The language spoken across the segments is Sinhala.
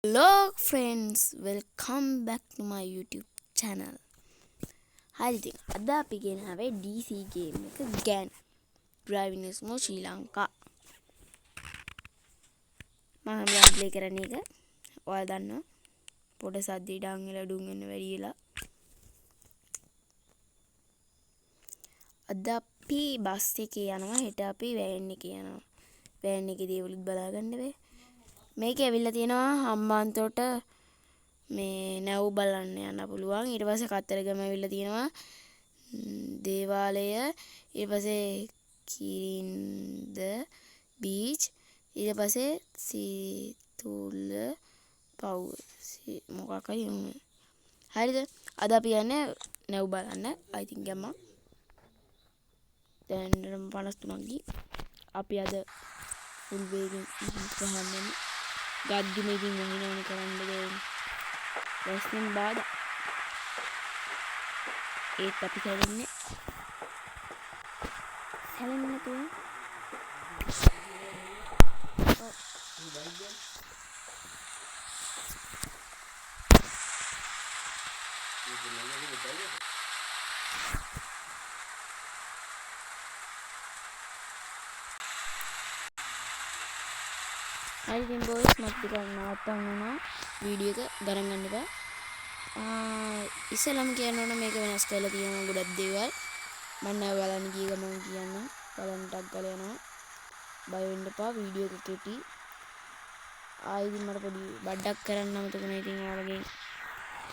Hello friends, welcome back to my YouTube channel. හරි ඉතින් අද අපි ගෙනාවේ DC game එක ගැන. Driving Nismo ශ්‍රී ලංකා. මම හැමදාම ප්ලේ කරන එක. ඔයාලා දන්නවා. පොඩ සද්ද ඉඩම් වෙලා ඩුම් වෙන වැඩි වෙලා. අද අපි බස් එකේ යනවා. හෙට අපි වෑන් එකේ යනවා. වෑන් එකේ දේවලුත් බලා ගන්න බෑ. මේක ඇවිල්ලා තියෙනවා හම්බන්තොට මේ නැව් බලන්න යන්න පුළුවන්. ඊට පස්සේ කතරගම ඇවිල්ලා තියෙනවා දේවාලය. ඊට පස්සේ කිරින්ද බීච්. ඊට පස්සේ සීතුල පව් මොකක් හරි වුණා. හරිද? අද අපි යන්නේ නැව් බලන්න. I think ගම්මා. දැන් 53ක් ගිහින් අපි අද ෆුල් වේගෙන් ගහන්නේ. ගද්දි මේකින් මොනිනවනේ කරන්න දෙන්නේ. රස්නෙන් බාද. ඒත් අපි සැලෙන්නේ. සැලෙන්නේ නැතුව. හරි ඉතින් බොයිස් මත් ටිකක් නවත්තන්න වුණා වීඩියෝ එක ගණන් ගන්න එපා. ඉස්සෙල්ලාම කියන්න ඕන මේක වෙනස් කරලා තියෙනවා ගොඩක් දේවල්. මම නැව බලන්න ගිය ගමන් කියන්නම්. බලන්න ටක් ගාලා යනවා. බය වෙන්න එපා වීඩියෝ එක කෙටි. ආයෙත් මට පොඩි බඩක් කරන්න අමතක වුණා. ඉතින්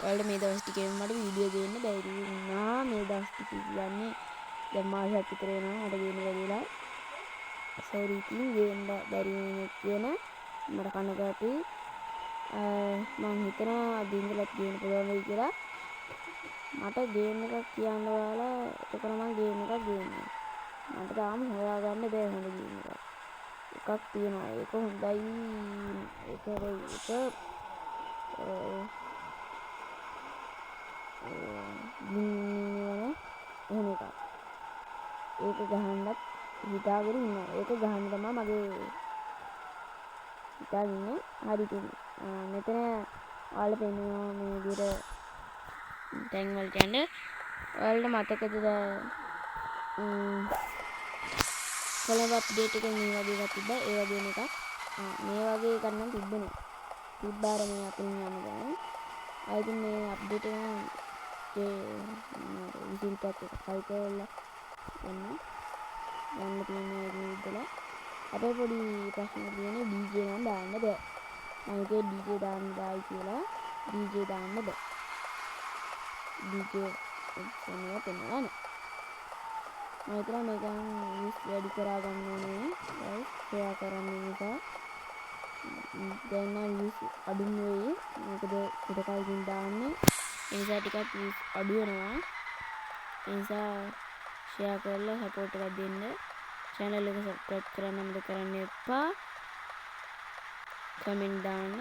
ඔයාලට මේ දවස් ටිකේ මට වීඩියෝ දෙන්න බැරි වුණා. මේ දවස් ටික කියන්නේ දැන් මාසයක් විතර වෙනවා මට දෙන්න බැරි වෙලා. සෝරි ඉතින් ගේන්න බැරි වෙන කියන මට කනගාටුයි. මම හිතනවා අද ඉඳලා ගේන්න පුළුවන් වෙයි කියලා. මට ගේම් එකක් කියන්න ඔයාලා එතකොට මම ගේම් එකක් ගේන්නම්. මට තාම හොයාගන්න බැහැ හොඳ ගේම් එකක්. එකක් තියෙනවා ඒක හොඳයි. ඒක එහෙම එකක්. ඒක ගහන්නත් හිතාගෙන ඉන්නවා. ඒක ගහන්න තමයි මගේ හිතාගෙන හරි ඉතින් මෙතන ඔයාලා පෙන්නනවා මේ විදිහට ටැංක් වලට යන්න. ඔයාලට මතකද කොළඹ අප්ඩේට් එකෙන් මේ වගේ එකක් තිබ්බා. ඒ වගේ එකක්. මේ වගේ එකක් නම් තිබ්බනේ. තිබ්බාර මේ අපින් යන්න ගමන්. ආයිත් මේ අප්ඩේට් එක විසිල් පැක් එක කල් කරලා යන්න තියෙනවා ඒක විදිහට. අපේ පොඩි ප්‍රශ්නයක් තියෙන්නේ DJ නම් දාන්න බෑ. මම හිතුවේ DJ දාන්න බෑයි කියලා. DJ දාන්න බෑ. DJ එන්නේ පෙන්නලා නෑ. මම හිතනවා මේකෙන් views වැඩි කරා ගන්න ඕනේ. guys share කරන්න නිසා. දැන් නම් views අඩු නෙවෙයි. මොකද ඊට කලින් දාන්නේ. ඒ නිසා ටිකක් views අඩු වෙනවා. ඒ නිසා share කරලා support එකක් දෙන්න. channel එක subscribe කරන්න අමතක කරන්න එපා. comment දාන්න.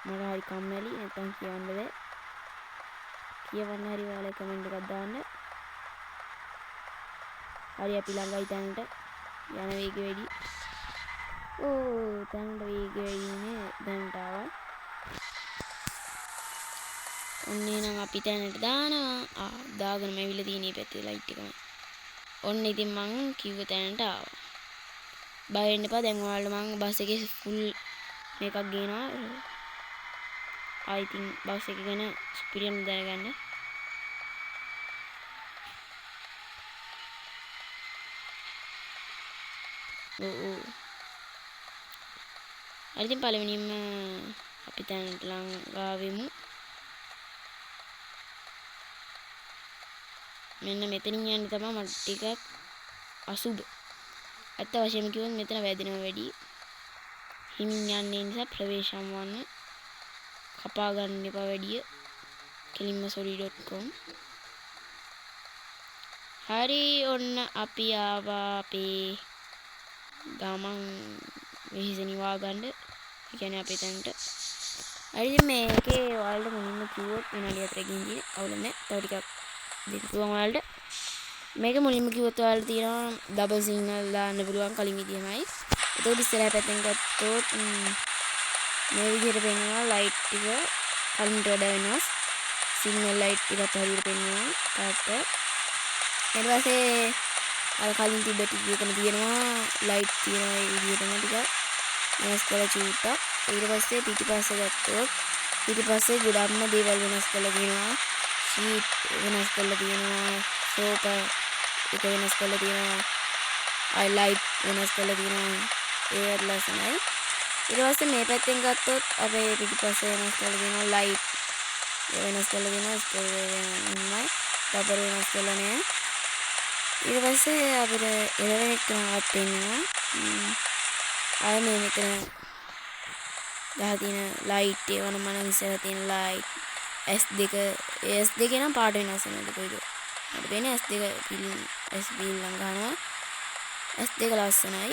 මට හරි කම්මැලි නැත්නම් කියන්න බෑ. කියවන්න හරි ඔයාලා comment එකක් දාන්න. හරි අපි ළඟයි තැනට යන වේගය වැඩි. තැනට වේගය වැඩිනේ දැනට ආවා. ඔන්නේ නම් අපි තැනට දානවා. දාගෙනම ඇවිල්ලා තියෙන මේ පැත්තේ ලයිට් එකම. ඔන්න ඉතින් මං කිව්ව තැනට ආවා. බය වෙන්න එපා. දැන් ඔයාලට මං බස් එකේ ෆුල් මේකක් ගේනවා. I think බස් එක ගැන එක්ස්පීරියන්ස් දැනගන්න. හරි ඉතින් පළවෙනිම අපි තැනට ළඟා වෙමු. මෙන්න මෙතනින් යන්න තමයි මට ටිකක් අසුබ. ඇත්ත වශයෙන්ම කිව්වොත් මෙතන වැදෙනවා වැඩි. හිමින් යන්නේ නිසා ප්‍රවේශම් වන්න කපා ගන්න එපා වැඩි. kelimmasori.com. හරි ඔන්න අපි ආවා අපේ ගමන් වෙහිසෙනවා ගන්න. ඒ කියන්නේ අපේ තැනට. හරි ඉතින් මේකේ ඔයාලට මුලින්ම කිව්වොත් විනාඩි 4කින් ඉන්නේ අවුල නැහැ. තව ටිකක් දෙන්න පුළුවන් ඔයාලට. මේක මුලින්ම කිව්වොත් ඔයාලට තියෙනවා ඩබල් සිග්නල් දාන්න පුළුවන් කලින් විදියමයි. ඒකෝට ඉස්සරහ පැත්තෙන් ගත්තොත් මේ විදිහට පෙන්වනවා ලයිට් ටික කලින්ට වඩා වෙනස්. සිග්නල් ලයිට් ටිකත් හරියට පෙන්වනවා තාත්ත. ඊට පස්සේ අර කලින් තිබ්බ ටික එකම තියෙනවා ලයිට් තියෙනවා ඒ විදිහටම ටිකක් වෙනස් කරලා චූට්ටක්. ඊට පස්සේ පිටිපස්සේ ගත්තොත් පිටිපස්සේ ගොඩක්ම දේවල් වෙනස් කරලා තියෙනවා. ෂීට් වෙනස් කරලා තියෙනවා. සෝපා එක වෙනස් කරලා තියෙනවා. අය ලයිට් වෙනස් කරලා තියෙනවා. ඒවත් ලස්සනයි. ඊට පස්සේ මේ පැත්තෙන් ගත්තොත් අපේ පිටිපස්සේ වෙනස් කරලා තියෙනවා ලයිට්. ඒ වෙනස් කරලා තියෙනවා ස්පෝර් රබර් වෙනස් කරලා නෑ. ඊට පස්සේ අපිට එලෙවෙනෙක් කරනවත් පෙන්නවා. අය මේ මෙතන ගහ තියෙන ලයිට් ඒවා නම් මම ඉස්සරහ තියෙන ලයිට් S2 නම් පාට වෙනස් වෙනවද කොයිද මට පේන්නේ S2 පිල් නම් ගන්නවා S2 ලස්සනයි.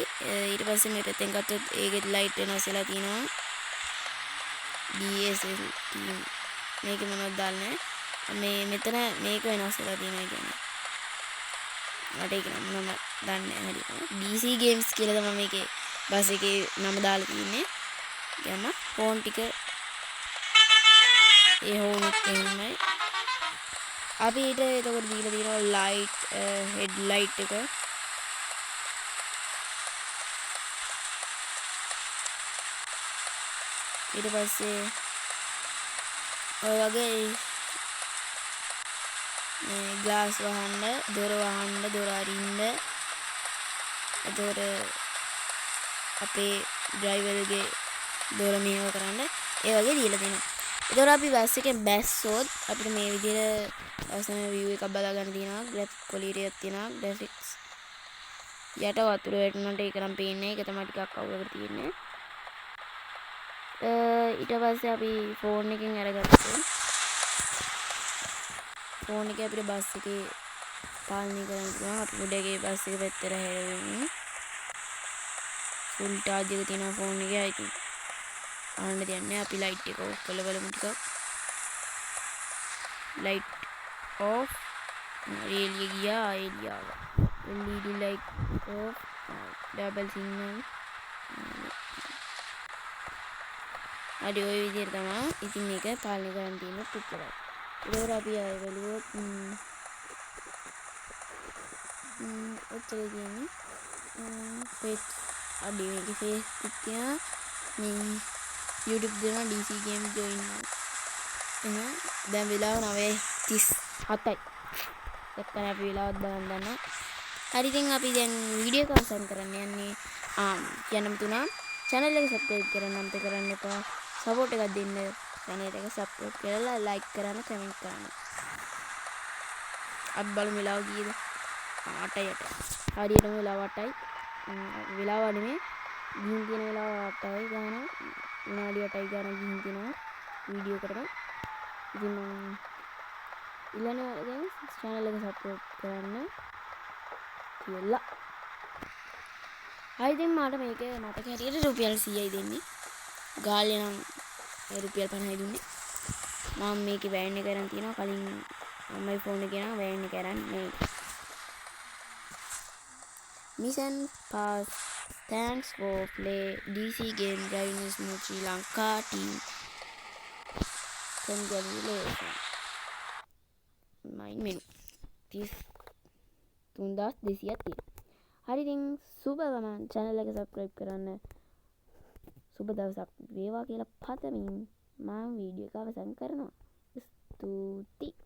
ඊට පස්සේ මේ පැත්තෙන් ගත්තොත් ඒකේ ලයිට් වෙනස් වෙලා තියෙනවා DSL මේක මොනවද දාන්නේ මේ මෙතන මේක වෙනස් වෙලා තියෙනවා කියන්නේ මට ඒක නම් මම දන්නේ නැහැ හරියට DC games කියලා තමයි මේකේ බස් එකේ නම දාලා තියෙන්නේ. යම ෆෝන් ටික ඒ හෝන් එක එහෙමයි. අපිට එතකොට දීලා තියෙනවා ලයිට් හෙඩ් ලයිට් එක. ඊට පස්සේ ඔය වගේ මේ ග්ලාස් වහන්න, දොර වහන්න, දොර අරින්න. එතකොට අපේ ඩ්‍රයිවර්ගේ දොර මේව කරන්න ඒ වගේ දීලා තියෙනවා. එතකොට අපි බස් එකෙන් බැස්සොත් අපිට මේ විදිහට ලස්සන view එකක් බලා ගන්න තියෙනවා. ග්‍රැෆික් ක්වොලිටි එකක් තියෙනවා. ග්‍රැෆික්ස් යට වතුර වැටුණාට ඒක නම් පේන්නේ. ඒක තමයි ටිකක් අවුලකට තියෙන්නේ. ඊට පස්සේ අපි ෆෝන් එකෙන් අරගත්තා. ෆෝන් එකේ අපිට බස් එකේ පාලනය කරන්න පුළුවන්. අපි උඩගේ බස් එක පැත්තට හැරෙමු. ෆුල් charge එක තියෙනවා ෆෝන් එකේ. I think ආන්න දෙන්නේ අපි ලයිට් එක ඔෆ් කරලා බලමු ටිකක්. Light off. එළිය ගියා එළිය ආවා. LED light off. double signal. අඩි ඔය විදිහට තමයි ඉතින් මේක පාලනය කරන්න තියෙන පුච්චරයි. ඒක අපි ආයෙ බලුවොත් ඔච්චර කියන්නේ ෆේස් අඩි මේකේ Facebook තියන මේ YouTube දෙනවා DC game join එහෙනම් දැන් වෙලාව 9:37යි. එක්කන අපි වෙලාවත් බලන්න දන්නවා. හරි ඉතින් අපි දැන් වීඩියෝ එක අවසන් කරන්න යන්නේ. කියන්නම තුනා channel එක subscribe කරන්න අමතක කරන්න එපා. support එකක් දෙන්න channel එක subscribe කරලා like කරන්න comment කරන්න. අපි බලමු වෙලාව කීයද? 8යි. හරියටම වෙලාව 8යි. වෙලාව නෙමෙයි ගිහින් තියෙන වෙලාව 8යි ගාන විනාඩි 8යි ගාන ගිහින් තියෙනවා වීඩියෝ කරලා. ඉතින් මම ඊළඟ දැන් channel එක subscribe කරන්න කියලා. හරි ඉතින් මට මේක මතක හැටියට රුපියල් 100යි දෙන්නේ. ගාල්ලේ නම් රුපියල් 50යි දුන්නේ. මම මේකේ වෑන් එක කරන් තියනවා කලින් මමයි ෆෝන් එකේ නම් වෑන් එක කරන් නේ. Mission pass. Thanks for play DC game driving smooth Sri Lanka team. Congratulations. Main menu. 3230. හරි ඉතින් සුබ ගමන් channel එක subscribe කරන්න. සුබ දවසක් වේවා කියලා පතමින් මම වීඩියෝ එක අවසන් කරනවා. ස්තුතියි.